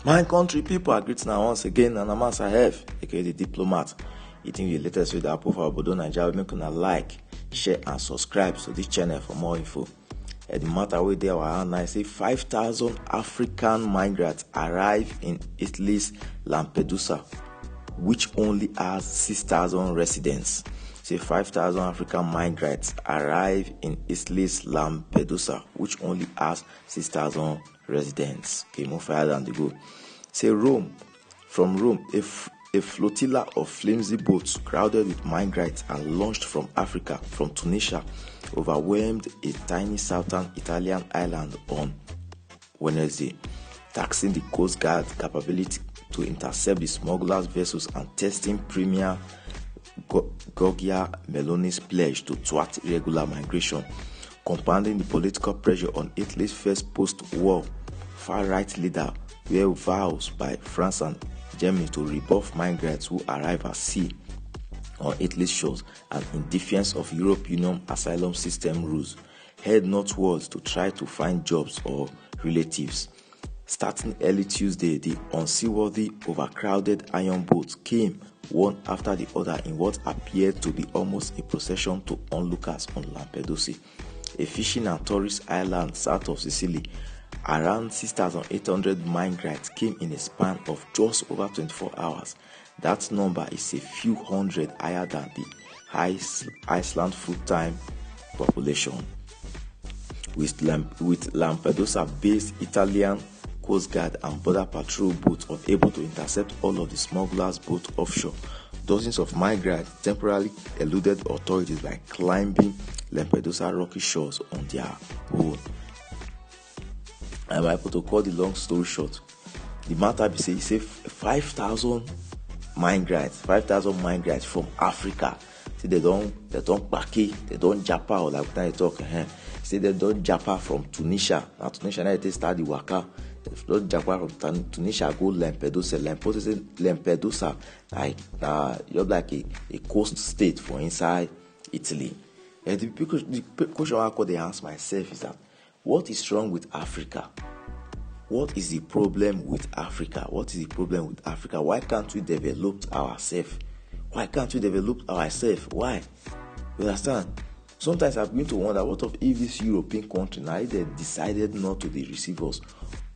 My country people are greeting now once again, and I'm Sahef, aka the diplomat. Eating the latest with Apple for Obodo Nigeria. Make una like, share, and subscribe to this channel for more info. The matter with there, I say 5,000 African migrants arrive in Italy's Lampedusa, which only has 6,000 residents. Say 5,000 African migrants arrive in Italy's Lampedusa, which only has 6,000 residents. Okay, more fire than the go. Say from Rome, a flotilla of flimsy boats crowded with migrants and launched from Africa, from Tunisia, overwhelmed a tiny southern Italian island on Wednesday, taxing the Coast Guard capability to intercept the smugglers' vessels and testing Premier Giorgia Meloni's pledge to thwart irregular migration, compounding the political pressure on Italy's first post-war far-right leader, where vows by France and Germany to rebuff migrants who arrive at sea on Italy's shores and in defiance of European Union asylum system rules, head northwards to try to find jobs or relatives. Starting early Tuesday, the unseaworthy, overcrowded iron boats came one after the other in what appeared to be almost a procession to onlookers on Lampedusa, a fishing and tourist island south of Sicily. Around 6,800 migrants came in a span of just over 24 hours. That number is a few hundred higher than the Iceland full-time population. With Lampedusa-based Italian Coast Guard and Border Patrol boats unable to intercept all of the smugglers' boats offshore, dozens of migrants temporarily eluded authorities by climbing Lampedusa rocky shores on their own. I'm able to cut the long story short. The matter be say 5,000 migrants from Africa. Say they don't baki, they don't japa, or like they talk. Say they don't japa from Tunisia. Now Tunisia now they start the waka. They don't japa from Tunisia go Lampedusa, like you're like a coast state for inside Italy. And the question I could ask myself is that, what is wrong with Africa? What is the problem with Africa? What is the problem with Africa? Why can't we develop ourselves? Why? You understand? Sometimes I'm going to wonder, what if this European country now, if they decided not to receive us?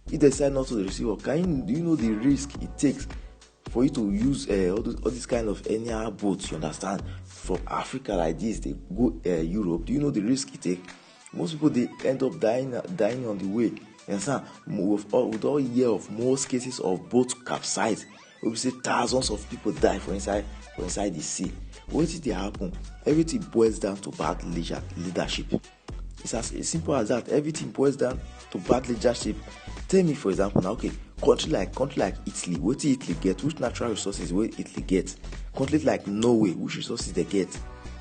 If they decide not to receive us, do you know the risk it takes for you to use all this kind of anyhow boats, you understand, from Africa like this, they go Europe? Do you know the risk it takes? Most people, they end up dying on the way. You understand? With all year of most cases of boat capsize, we will say thousands of people die for inside the sea. What did they happen? Everything boils down to bad leadership. It's as simple as that. Everything boils down to bad leadership. Tell me, for example, now, okay, country like Italy, what did Italy get? Which natural resources will Italy get? Country like Norway, which resources they get?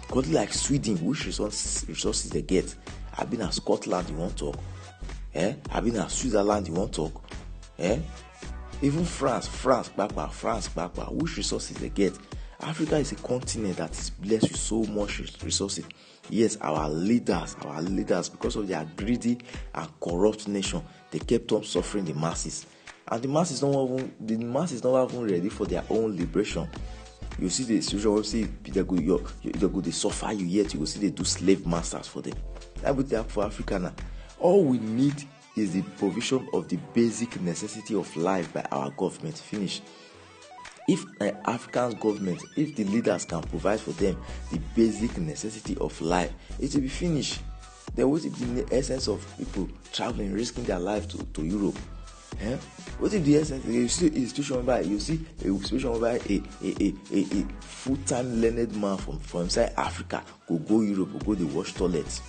Country like Sweden, which resources they get? I've been at Scotland, you want to talk? I've been at Switzerland, you want to talk? Even France, which resources they get? Africa is a continent that is blessed with so much resources. Yes, our leaders, because of their greedy and corrupt nation, they kept on suffering the masses. And the masses not even ready for their own liberation. You see the situation where they suffer you, yet you will see they do slave masters for them. That would be for Africa now. All we need is the provision of the basic necessity of life by our government. Finish. If an African government, if the leaders can provide for them the basic necessity of life, it will be finished. Then what if the essence of people traveling, risking their life to Europe? What if the essence? You see a situation whereby a full-time learned man from inside Africa go Europe, go to wash toilets.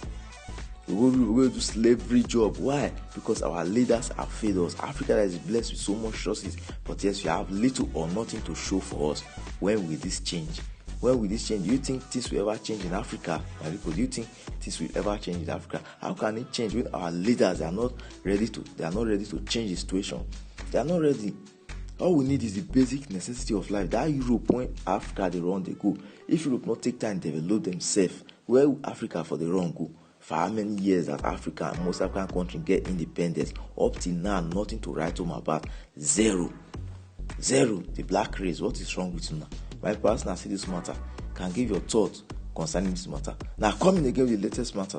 We go do slavery job. Why? Because our leaders have failed us. Africa is blessed with so much resources, but yes, we have little or nothing to show for us. When will this change? Do you think things will ever change in Africa? My people, do you think things will ever change in Africa? How can it change when our leaders are not ready to change the situation? They are not ready. All we need is the basic necessity of life. That Europe, when Africa they go. If Europe not take time to develop themselves, where will Africa for the wrong go? for how many years that Africa and most African countries get independence. Up till now, nothing to write home about. Zero. The black race, what is wrong with you now? My person, I see this matter. Can give your thoughts concerning this matter. Now, coming again with the latest matter.